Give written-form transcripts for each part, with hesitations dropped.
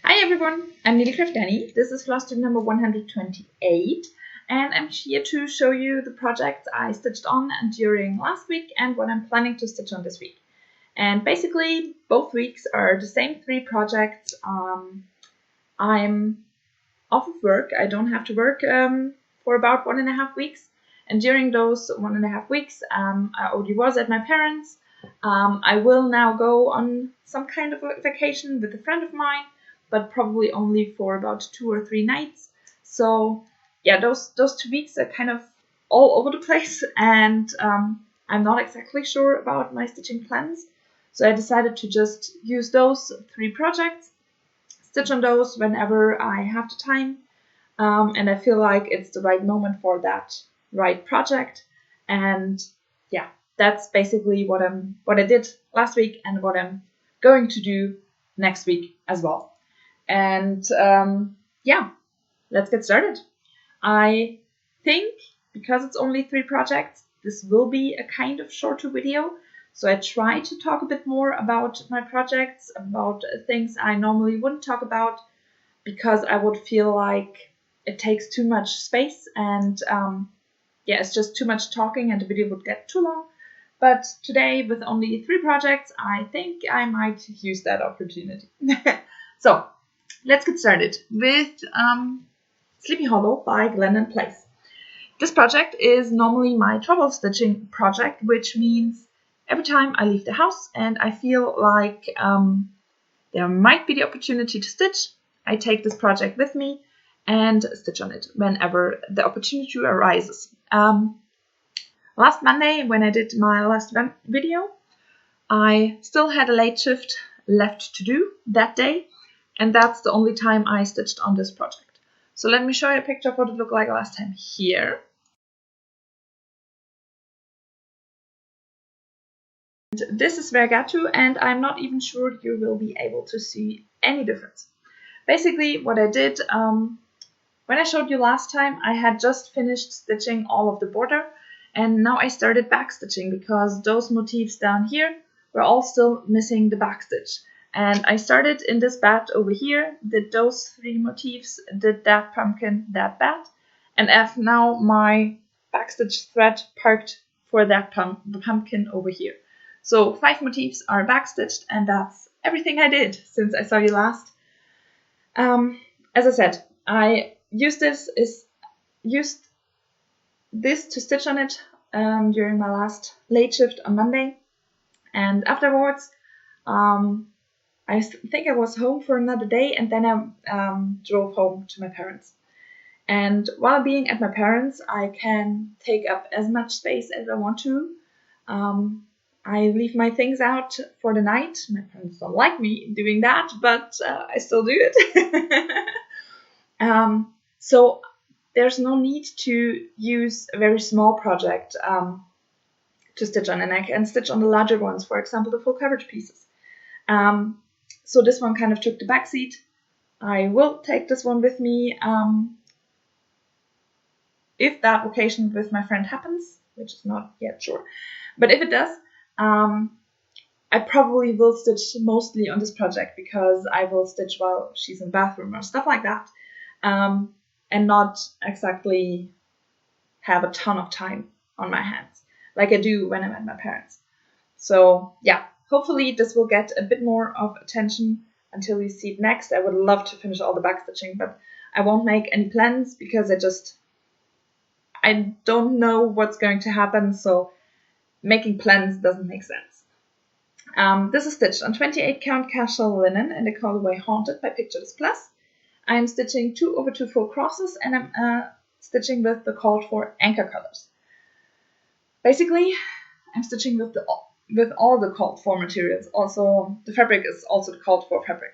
Hi everyone, I'm Needlecraft Danny. This is flosstube number 128, and I'm here to show you the projects I stitched on during last week and what I'm planning to stitch on this week. And basically, both weeks are the same three projects. I'm off of work. I don't have to work for about 1.5 weeks, and during those 1.5 weeks, I already was at my parents'. I will now go on some kind of a vacation with a friend of mine, but probably only for about 2 or 3 nights. So yeah, those 2 weeks are kind of all over the place, and I'm not exactly sure about my stitching plans. So I decided to just use those 3 projects, stitch on those whenever I have the time, and I feel like it's the right moment for that right project. And yeah, that's basically what I did last week and what I'm going to do next week as well. And yeah, let's get started. I think because it's only 3 projects, this will be a kind of shorter video. So I try to talk a bit more about my projects, about things I normally wouldn't talk about, because I would feel like it takes too much space, and yeah, it's just too much talking and the video would get too long. But today, with only 3 projects, I think I might use that opportunity. So let's get started with Sleepy Hollow by Glen & Place. This project is normally my trouble stitching project, which means every time I leave the house and I feel like there might be the opportunity to stitch, I take this project with me and stitch on it whenever the opportunity arises. Last Monday, when I did my last video, I still had a late shift left to do that day, and that's the only time I stitched on this project. So let me show you a picture of what it looked like last time here. This is where I got to, and I'm not even sure you will be able to see any difference. Basically, what I did, when I showed you last time, I had just finished stitching all of the border, and now I started back stitching because those motifs down here were all still missing the back stitch. And I started in this bat over here, did those 3 motifs, did that pumpkin, that bat, and have now my backstitch thread parked for that the pumpkin over here. So 5 motifs are backstitched, and that's everything I did since I saw you last. As I said, I used this to stitch on it during my last late shift on Monday, and afterwards I think I was home for another day, and then I drove home to my parents. And while being at my parents, I can take up as much space as I want to. I leave my things out for the night. My parents don't like me doing that, but I still do it. So there's no need to use a very small project to stitch on, and I can stitch on the larger ones, for example, the full coverage pieces. So this one kind of took the back seat. I will take this one with me if that occasion with my friend happens, which is not yet sure. But if it does, I probably will stitch mostly on this project because I will stitch while she's in the bathroom or stuff like that, and not exactly have a ton of time on my hands like I do when I'm at my parents'. So yeah, hopefully this will get a bit more of attention until we see it next. I would love to finish all the backstitching, but I won't make any plans because I don't know what's going to happen, so making plans doesn't make sense. This is stitched on 28 count casual linen in the colorway Haunted by Pictures Plus. I'm stitching 2/2 full crosses, and I'm stitching with the called for anchor colors. Basically, I'm stitching with all the called for materials. Also, the fabric is also the called for fabric.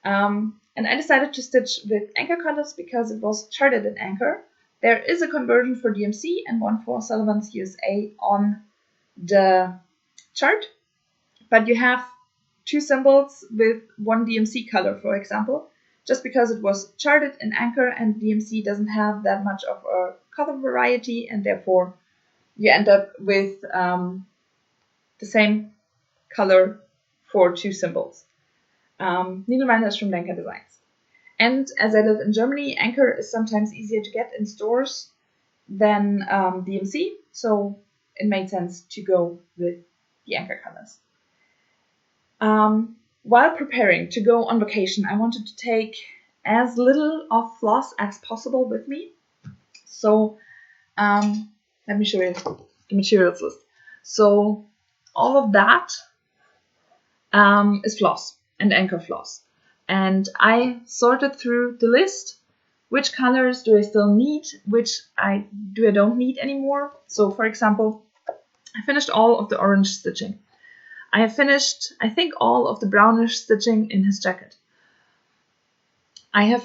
And I decided to stitch with anchor colors because it was charted in anchor. There is a conversion for DMC and one for Sullivan's USA on the chart, but you have 2 symbols with 1 DMC color, for example, just because it was charted in anchor, and DMC doesn't have that much of a color variety, and therefore you end up with the same color for 2 symbols. needleminders from Lenker Designs. And as I live in Germany, Anchor is sometimes easier to get in stores than DMC, so it made sense to go with the Anchor colors. While preparing to go on vacation, I wanted to take as little of floss as possible with me. So let me show you the materials list. So all of that is floss and Anchor floss. And I sorted through the list. Which colors do I still need? Which I don't need anymore? So for example, I finished all of the orange stitching. I have finished, I think, all of the brownish stitching in his jacket. I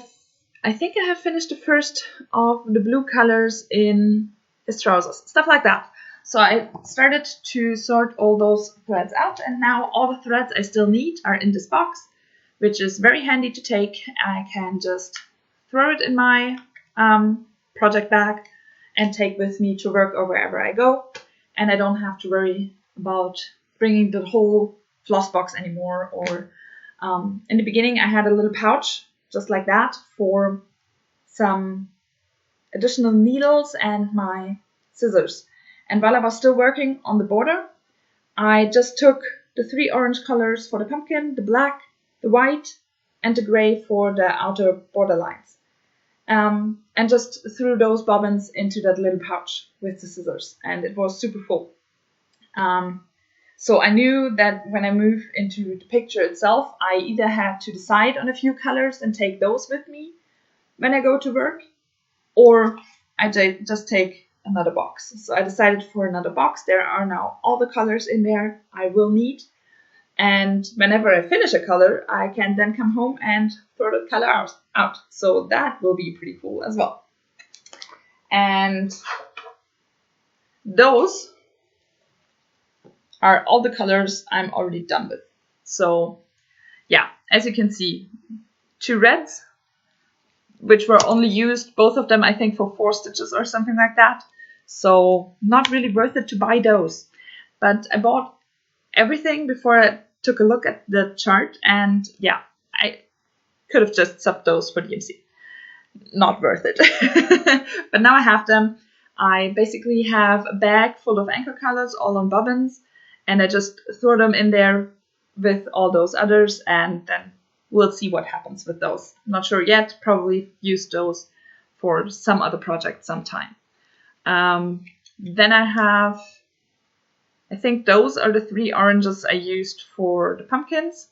think I have finished the first of the blue colors in his trousers, stuff like that. So I started to sort all those threads out, and now all the threads I still need are in this box, which is very handy to take. I can just throw it in my project bag and take with me to work or wherever I go, and I don't have to worry about bringing the whole floss box anymore. Or in the beginning I had a little pouch just like that for some additional needles and my scissors. And while I was still working on the border, I just took the 3 orange colors for the pumpkin, the black, the white, and the gray for the outer border lines. And just threw those bobbins into that little pouch with the scissors, and it was super full. So I knew that when I move into the picture itself, I either had to decide on a few colors and take those with me when I go to work, or I just take another box. So I decided for another box. There are now all the colors in there I will need. And whenever I finish a color, I can then come home and throw the color out. So that will be pretty cool as well. And those are all the colors I'm already done with. So yeah, as you can see, 2 reds, which were only used, both of them I think for 4 stitches or something like that. So not really worth it to buy those. But I bought everything before I took a look at the chart, and yeah, I could have just subbed those for DMC. Not worth it. But now I have them. I basically have a bag full of Anchor colors all on bobbins, and I just throw them in there with all those others, and then we'll see what happens with those. Not sure yet. Probably use those for some other project sometime. Then I have, I think those are the 3 oranges I used for the pumpkins.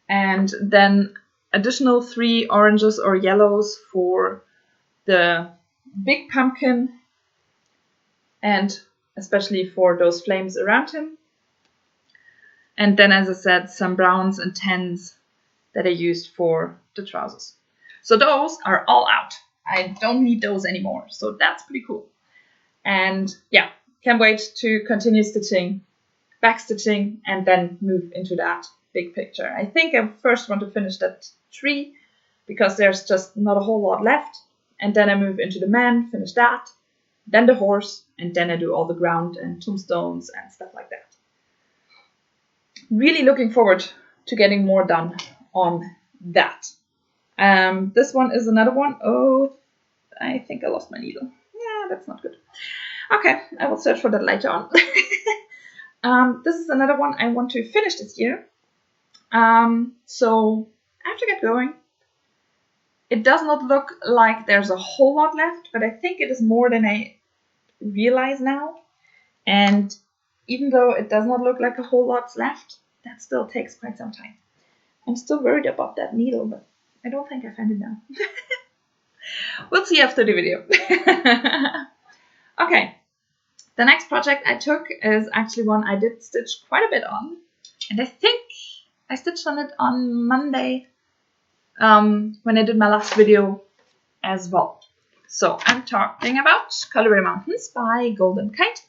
And then additional 3 oranges or yellows for the big pumpkin, and especially for those flames around him. And then, as I said, some browns and tans that I used for the trousers. So those are all out. I don't need those anymore. So that's pretty cool. And yeah, can't wait to continue stitching, back stitching, and then move into that big picture. I think I first want to finish that tree because there's just not a whole lot left. And then I move into the man, finish that, then the horse, and then I do all the ground and tombstones and stuff like that. Really looking forward to getting more done on that. This one is another one. Oh, I think I lost my needle. Yeah, that's not good. Okay, I will search for that later on. This is another one I want to finish this year. So I have to get going. It does not look like there's a whole lot left, but I think it is more than I realize now. And even though it does not look like a whole lot's left, that still takes quite some time. I'm still worried about that needle, but I don't think I found it now. We'll see after the video. Okay, the next project I took is actually one I did stitch quite a bit on. And I think I stitched on it on Monday when I did my last video as well. So I'm talking about Colibri Mountains by Golden Kite.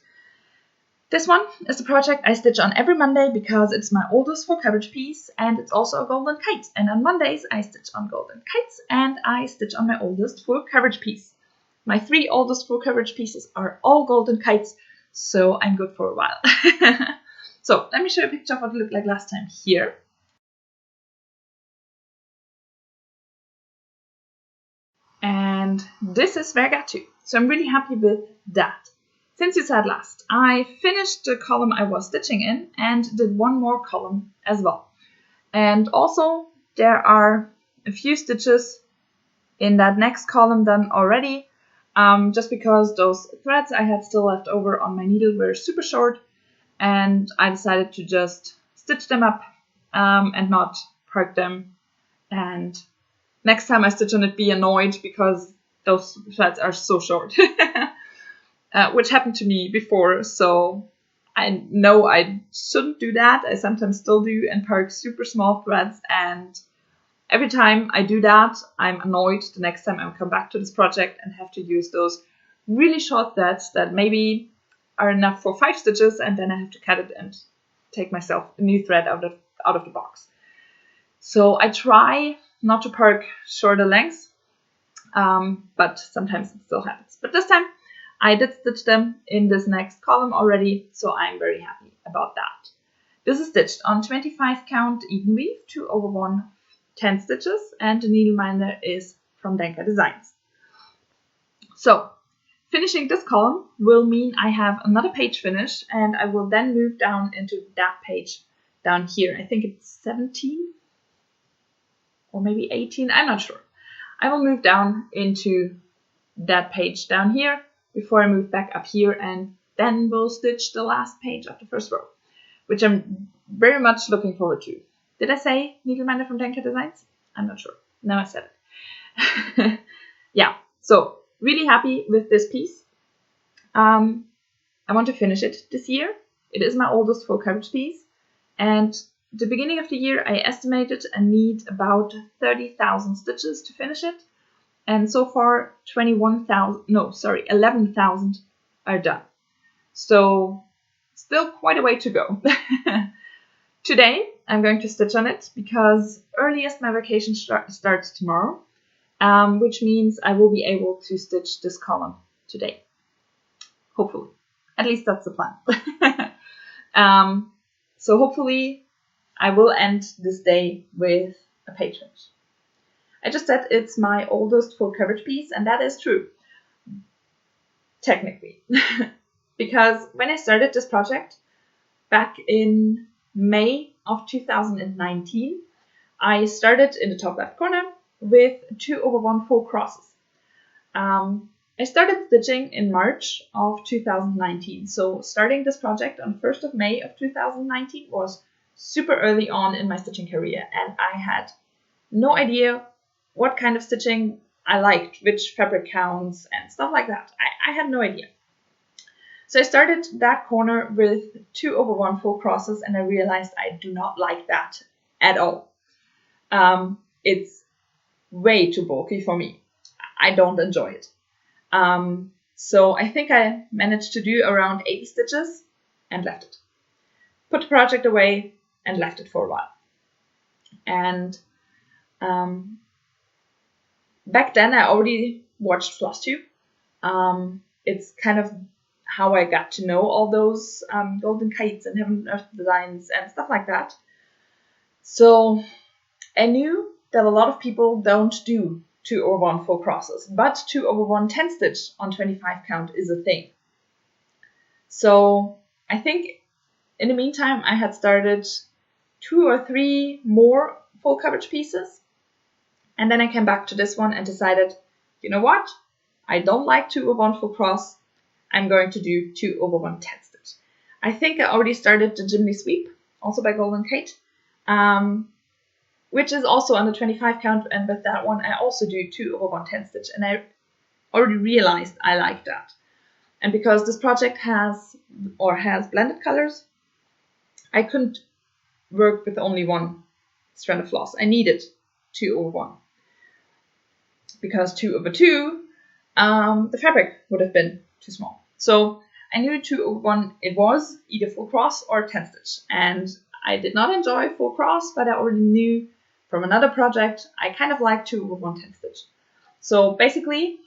This one is the project I stitch on every Monday because it's my oldest full coverage piece, and it's also a golden kite. And on Mondays I stitch on golden kites and I stitch on my oldest full coverage piece. My 3 oldest full coverage pieces are all golden kites, so I'm good for a while. So let me show you a picture of what it looked like last time here. And this is where I got to. So I'm really happy with that. Since you said last, I finished the column I was stitching in and did one more column as well. And also there are a few stitches in that next column done already, just because those threads I had still left over on my needle were super short, and I decided to just stitch them up and not park them, and next time I stitch on it be annoyed because those threads are so short. Which happened to me before, so I know I shouldn't do that. I sometimes still do and park super small threads, and every time I do that, I'm annoyed the next time I come back to this project and have to use those really short threads that maybe are enough for 5 stitches, and then I have to cut it and take myself a new thread out of the box. So I try not to park shorter lengths, but sometimes it still happens. But this time I did stitch them in this next column already, so I'm very happy about that. This is stitched on 25 count even weave, 2/1 10 stitches, and the needle minder is from Denker Designs. So finishing this column will mean I have another page finished, and I will then move down into that page down here. I think it's 17 or maybe 18, I'm not sure. I will move down into that page down here before I move back up here, and then we'll stitch the last page of the first row, which I'm very much looking forward to. Did I say needle minder from Denker Designs? I'm not sure. Now I said it. Yeah, so really happy with this piece. I want to finish it this year. It is my oldest full coverage piece, and the beginning of the year I estimated I need about 30,000 stitches to finish it, and so far 11,000 are done. So still quite a way to go. Today I'm going to stitch on it because earliest my vacation starts tomorrow, which means I will be able to stitch this column today. Hopefully. At least that's the plan. So hopefully I will end this day with a page finish. I just said it's my oldest full coverage piece, and that is true. Technically. Because when I started this project back in May of 2019, I started in the top left corner with 2/1 full crosses. I started stitching in March of 2019, so starting this project on 1st of May of 2019 was super early on in my stitching career, and I had no idea what kind of stitching I liked, which fabric counts and stuff like that. I had no idea. So I started that corner with 2/1 full crosses, and I realized I do not like that at all. It's way too bulky for me. I don't enjoy it. So I think I managed to do around 80 stitches and left it. Put the project away and left it for a while. And back then I already watched flosstube. It's kind of how I got to know all those golden kites and heaven and earth designs and stuff like that. So I knew that a lot of people don't do 2/1 full crosses, but 2/1 10 stitch on 25 count is a thing. So I think in the meantime I had started 2 or 3 more full coverage pieces, and then I came back to this one and decided, you know what, I don't like 2/1 full cross, I'm going to do 2/1 10 stitch. I think I already started the Chimney Sweep, also by Golden Kate, which is also on the 25 count, and with that one I also do 2/1 10 stitch, and I already realized I like that. And because this project has blended colors, I couldn't work with only one strand of floss. I needed 2/1. Because 2/2, the fabric would have been too small. So I knew 2/1 it was either full cross or 10 stitch, and I did not enjoy full cross, but I already knew from another project I kind of liked 2/1 10 stitch. So basically,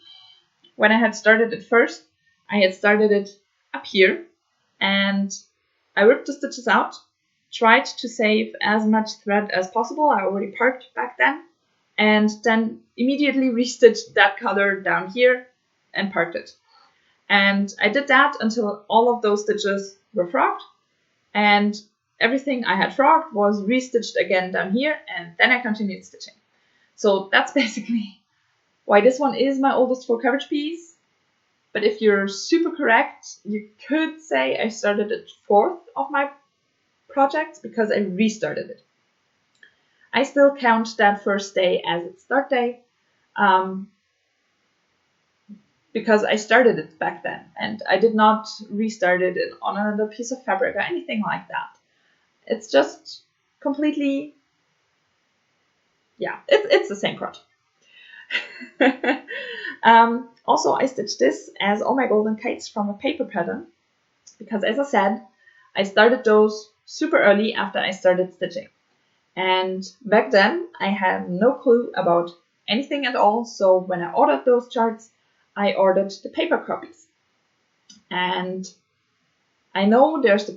when I had started it first, I had started it up here, and I ripped the stitches out, tried to save as much thread as possible. I already parked back then, and then immediately restitched that color down here and parked it. And I did that until all of those stitches were frogged, and everything I had frogged was restitched again down here, and then I continued stitching. So that's basically why this one is my oldest full coverage piece. But if you're super correct, you could say I started at 4th of my projects because I restarted it. I still count that first day as its start day, because I started it back then, and I did not restart it on another piece of fabric or anything like that. It's just completely, yeah, it's the same project. Also, I stitched this as all my golden kites from a paper pattern, because as I said, I started those super early after I started stitching. And back then, I had no clue about anything at all, so when I ordered those charts, I ordered the paper copies. And I know there's the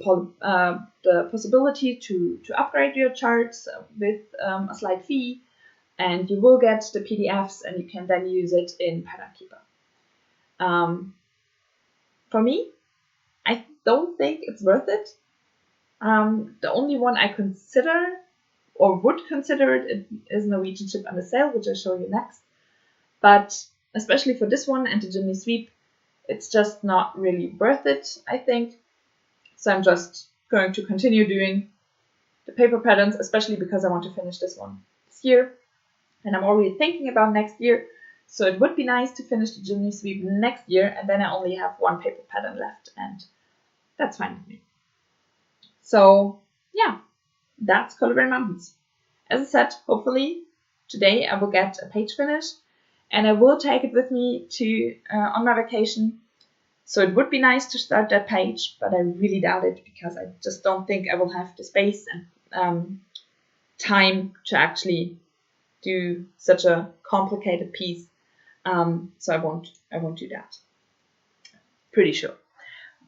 possibility to upgrade your charts with a slight fee, and you will get the PDFs and you can then use it in Pattern Keeper. For me, I don't think it's worth it. The only one I consider or would consider it is Norwegian Ship under Sail, which I'll show you next. But especially for this one and the Jimmy Sweep, it's just not really worth it, I think. So I'm just going to continue doing the paper patterns, especially because I want to finish this one this year. And I'm already thinking about next year. So it would be nice to finish the Jimmy Sweep next year, and then I only have one paper pattern left, and that's fine with me. So yeah, that's Colibri Mountains. As I said, hopefully today I will get a page finished, and I will take it with me to on my vacation. So it would be nice to start that page, but I really doubt it, because I just don't think I will have the space and time to actually do such a complicated piece. So I won't do that. Pretty sure.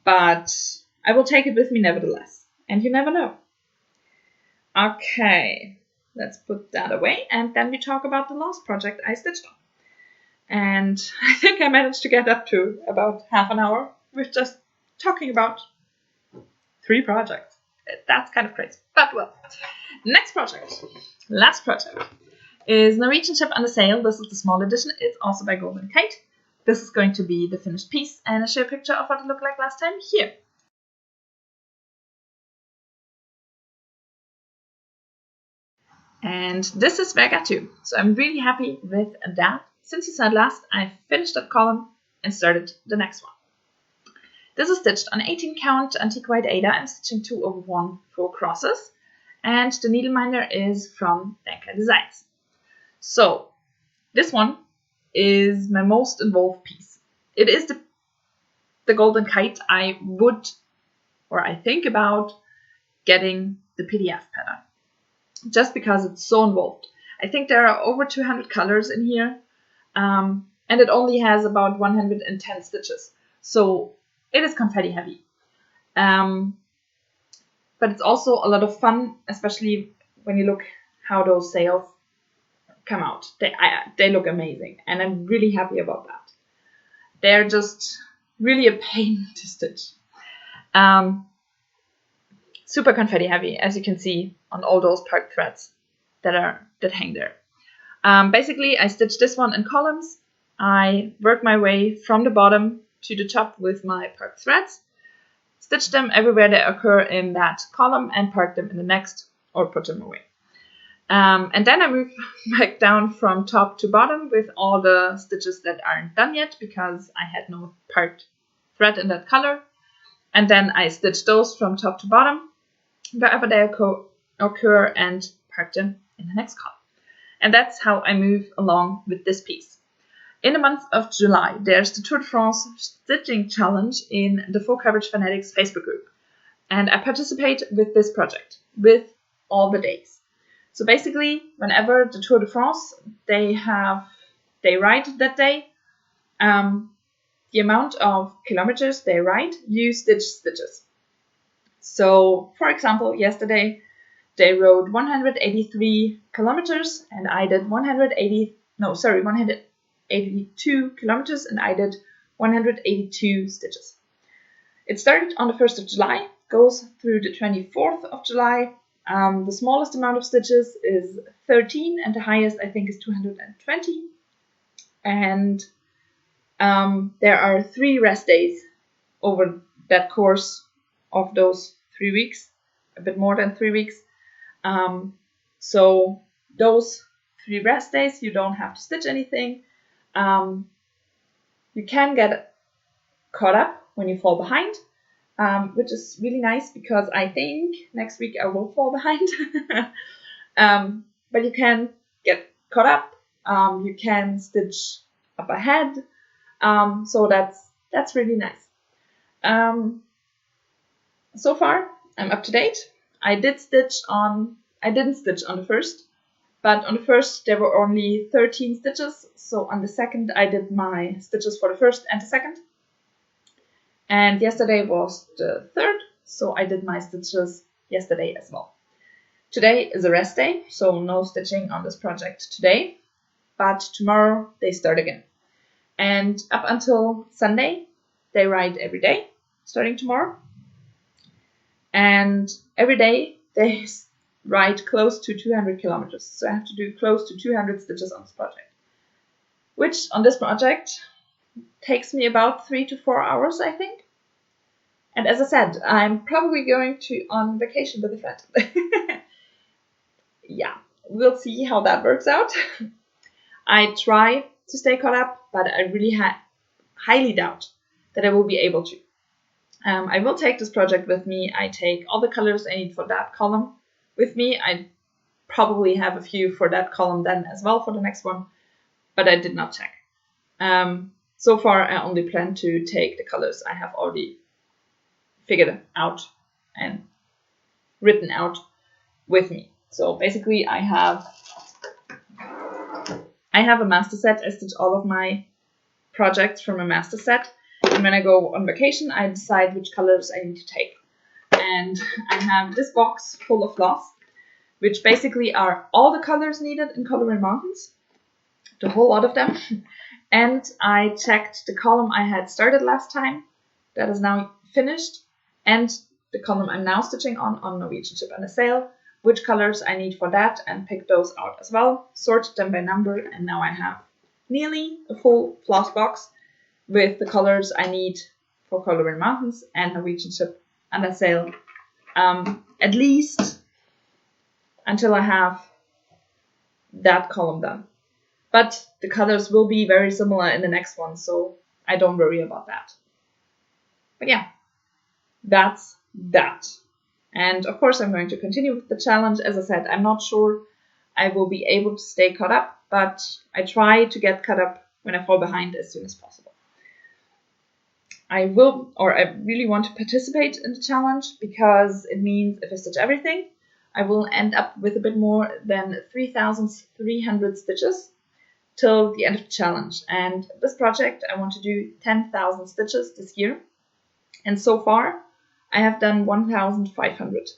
But I will take it with me nevertheless. And you never know. Okay, let's put that away, and then we talk about the last project I stitched on. And I think I managed to get up to about half an hour with just talking about 3 projects. That's kind of crazy, but well. Next project, last project, is Norwegian Ship under Sail. This is the small edition. It's also by Golden Kite. This is going to be the finished piece, and I'll show you a picture of what it looked like last time here. And this is where I got to. So I'm really happy with that. Since you saw it last, I finished that column and started the next one. This is stitched on 18 count antique white Aida. I'm stitching 2/1 full crosses, and the needle minder is from Denker Designs. So this one is my most involved piece. It is the Golden Kite. I think about getting the PDF pattern, just because it's so involved. I think there are over 200 colors in here, and it only has about 110 stitches. So it is confetti heavy. But it's also a lot of fun, especially when you look how those sails come out. They look amazing, and I'm really happy about that. They're just really a pain to stitch. Super confetti heavy, as you can see on all those park threads that hang there. Basically, I stitched this one in columns. I worked my way from the bottom to the top with my park threads, stitched them everywhere they occur in that column, and parked them in the next, or put them away. And then I moved back down from top to bottom with all the stitches that aren't done yet, because I had no parked thread in that color. And then I stitched those from top to bottom, wherever they occur, and parked them in the next column. And that's how I move along with this piece. In the month of July, there's the Tour de France Stitching Challenge in the Full Coverage Fanatics Facebook group. And I participate with this project, with all the days. So basically, whenever the Tour de France, they ride that day, the amount of kilometers they ride, you stitch stitches. So, for example, yesterday, they rode 183 kilometers and I did 182 kilometers and I did 182 stitches. It started on the 1st of July, goes through the 24th of July. The smallest amount of stitches is 13 and the highest I think is 220. And there are 3 rest days over that course of those 3 weeks, a bit more than 3 weeks. So those 3 rest days, you don't have to stitch anything. You can get caught up when you fall behind, which is really nice because I think next week I will fall behind. But you can get caught up. You can stitch up ahead. So that's really nice. So far, I'm up to date. I didn't stitch on the first, but on the first there were only 13 stitches. So on the second, I did my stitches for the first and the second. And yesterday was the third, so I did my stitches yesterday as well. Today is a rest day, so no stitching on this project today, but tomorrow they start again. And up until Sunday, they ride every day, starting tomorrow. And every day they ride close to 200 kilometers. So I have to do close to 200 stitches on this project, which on this project takes me about 3 to 4 hours, I think. And as I said, I'm probably going on vacation with a friend. Yeah, we'll see how that works out. I try to stay caught up, but I really highly doubt that I will be able to. I will take this project with me. I take all the colors I need for that column with me. I probably have a few for that column then as well for the next one, but I did not check. So far, I only plan to take the colors I have already figured out and written out with me. So basically, I have a master set. I stitch all of my projects from a master set. And when I go on vacation, I decide which colors I need to take. And I have this box full of floss, which basically are all the colors needed in Colibri Mountains, the whole lot of them. And I checked the column I had started last time, that is now finished, and the column I'm now stitching on Norwegian Ship and a Sail, which colors I need for that, and picked those out as well, sorted them by number, and now I have nearly a full floss box with the colors I need for Colibri Mountains and Norwegian Ship and a Sail, at least until I have that column done. But the colors will be very similar in the next one, so I don't worry about that. But yeah, that's that. And of course I'm going to continue with the challenge. As I said, I'm not sure I will be able to stay caught up, but I try to get caught up when I fall behind as soon as possible. I really want to participate in the challenge because it means if I stitch everything, I will end up with a bit more than 3,300 stitches till the end of the challenge. And this project, I want to do 10,000 stitches this year. And so far, I have done 1,500.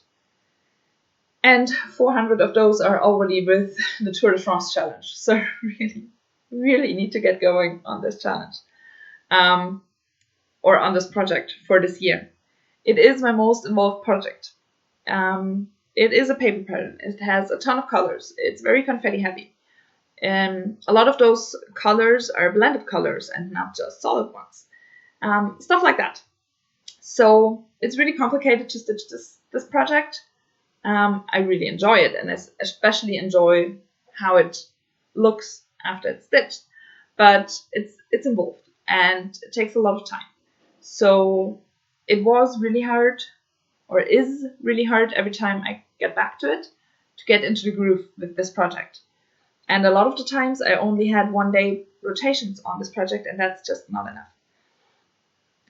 And 400 of those are already with the Tour de France challenge. So really need to get going on this challenge. Or on this project for this year. It is my most involved project. It is a paper pattern. It has a ton of colors. It's very confetti heavy. A lot of those colors are blended colors and not just solid ones. Stuff like that. So it's really complicated to stitch this project. I really enjoy it, and I especially enjoy how it looks after it's stitched. But it's involved and it takes a lot of time. So it was really hard, or is really hard every time I get back to it, to get into the groove with this project. And a lot of the times I only had 1 day rotations on this project, and that's just not enough.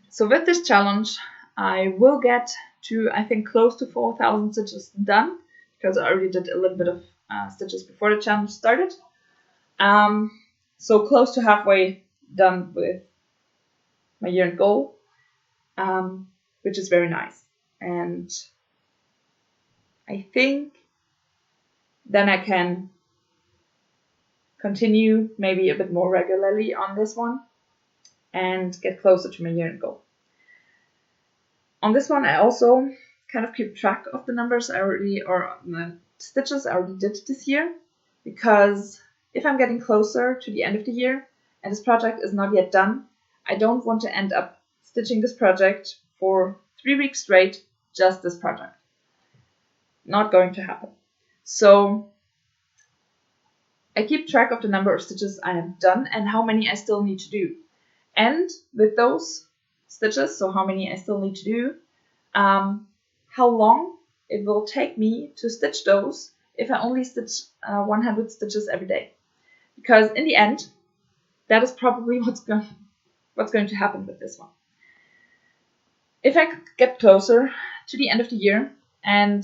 So with this challenge, I will get to, I think, close to 4,000 stitches done, because I already did a little bit of stitches before the challenge started. So close to halfway done with my year goal, which is very nice. And I think then I can continue maybe a bit more regularly on this one and get closer to my year-end goal. On this one, I also kind of keep track of the numbers the stitches I already did this year, because if I'm getting closer to the end of the year and this project is not yet done, I don't want to end up stitching this project for 3 weeks straight, just this project. Not going to happen. So I keep track of the number of stitches I have done and how many I still need to do. And with those stitches, so how many I still need to do, how long it will take me to stitch those if I only stitch 100 stitches every day. Because in the end, that is probably what's going to happen with this one. If I get closer to the end of the year and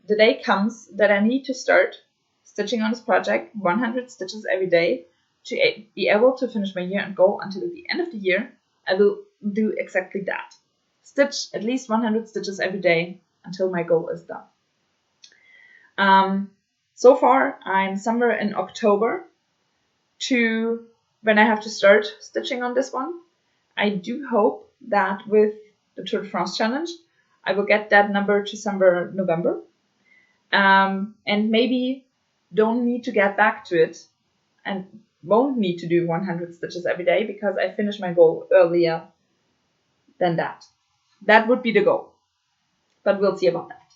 the day comes that I need to start stitching on this project 100 stitches every day to be able to finish my year-end goal until the end of the year, I will do exactly that. Stitch at least 100 stitches every day until my goal is done. So far, I'm somewhere in October to when I have to start stitching on this one. I do hope that with the Tour de France challenge, I will get that number to somewhere November. And maybe don't need to get back to it and won't need to do 100 stitches every day because I finish my goal earlier than that. That would be the goal. But we'll see about that.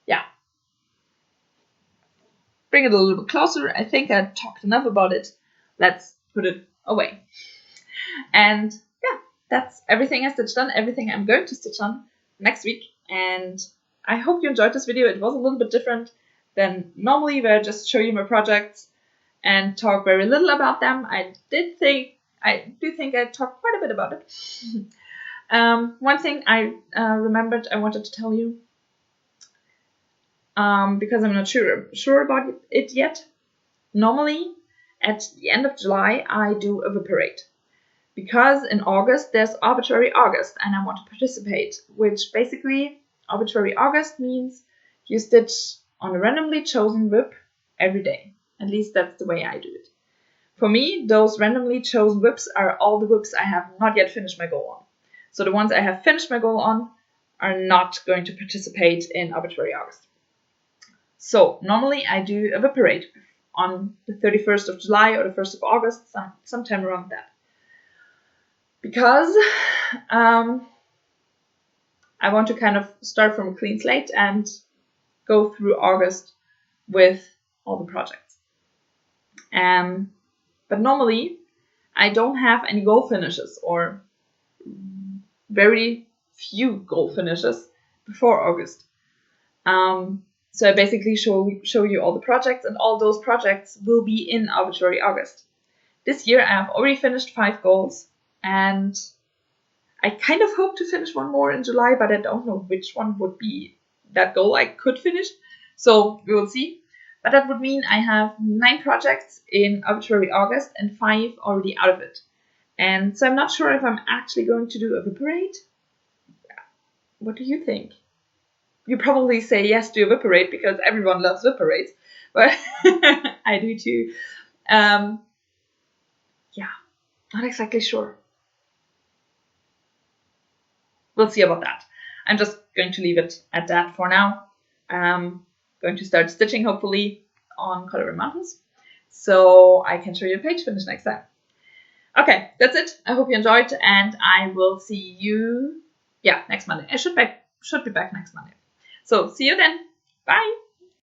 Yeah. Bring it a little bit closer. I think I talked enough about it. Let's put it away. And yeah, that's everything I stitched on, everything I'm going to stitch on next week. And I hope you enjoyed this video. It was a little bit different than normally, where I just show you my projects and talk very little about them. I do think I talked quite a bit about it. One thing I remembered I wanted to tell you, because I'm not sure about it yet. Normally, at the end of July, I do a whip parade. Because in August, there's Arbitrary August, and I want to participate, which basically, Arbitrary August means you stitch on a randomly chosen whip every day. At least that's the way I do it. For me, those randomly chosen whips are all the whips I have not yet finished my goal on. So the ones I have finished my goal on are not going to participate in Arbitrary August. So normally I do a whip parade on the 31st of July or the 1st of August, sometime around that. Because I want to kind of start from a clean slate and go through August with all the projects. But normally I don't have any goal finishes or very few goal finishes before August. So I basically show you all the projects, and all those projects will be in Arbitrary August. This year I have already finished 5 goals, and I kind of hope to finish one more in July, but I don't know which one would be that goal I could finish. So we will see. But that would mean I have 9 projects in Arbitrary August and 5 already out of it. And so I'm not sure if I'm actually going to do a whip parade. What do you think? You probably say yes to a whip parade because everyone loves whip parades. But I do too. Yeah, not exactly sure. We'll see about that. I'm just going to leave it at that for now. Going to start stitching hopefully on Colibri Mountains, so I can show you a page finish next time. Okay, that's it. I hope you enjoyed, and I will see you next Monday. I should be back next Monday. So see you then. Bye.